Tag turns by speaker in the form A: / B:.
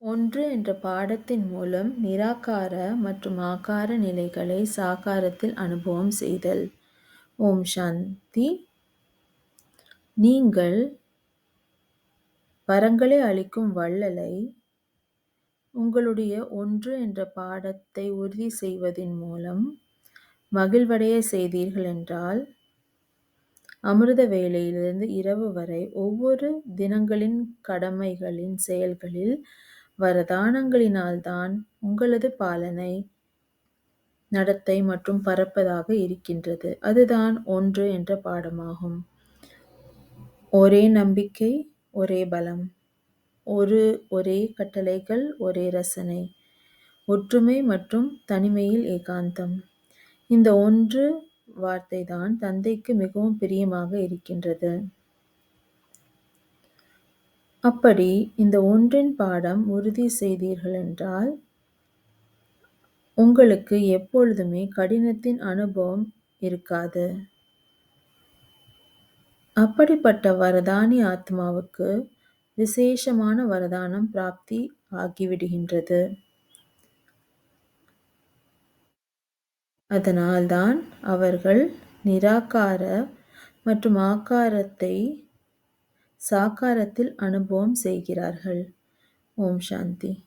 A: ஒன்று என்ற பாடத்தின் மூலம் நிராகார மற்றும் ஆகார நிலைகளை சாகாரத்தில் அனுபவம் செய்தல். ஓம் சாந்தி. நீங்கள் வரங்களை அளிக்கும் வள்ளலை உங்களுடைய ஒன்று என்ற பாடத்தை உறுதி செய்வதின் மூலம் மகிழ்வடைய செய்தீர்கள் என்றால், அமிர்த வேளையிலிருந்து இரவு வரை ஒவ்வொரு தினங்களின் கடமைகளின் செயல்களில் வரதானங்களினால்தான் உங்களது பாலனை, நடத்தை மற்றும் பரப்பதாக இருக்கின்றது. அதுதான் ஒன்று என்ற பாடமாகும். ஒரே நம்பிக்கை, ஒரே பலம், ஒரே கட்டளைகள், ஒரே ரசனை, ஒற்றுமை மற்றும் தனிமையில் ஏகாந்தம். இந்த ஒன்று வார்த்தை தான் தந்தைக்கு மிகவும் பிரியமாக இருக்கின்றது. அப்படி இந்த ஒன்றின் பாடம் உறுதி செய்தீர்கள் என்றால், உங்களுக்கு எப்பொழுதுமே கடினத்தின் அனுபவம் இருக்காது. அப்படிப்பட்ட வரதானி ஆத்மாவுக்கு விசேஷமான வரதானம் பிராப்தி ஆகிவிடுகின்றது. அதனால்தான் அவர்கள் நிராகார மற்றும் ஆகாரத்தை சாகாரத்தில் அனுபவம் செய்கிறார்கள். ஓம் சாந்தி.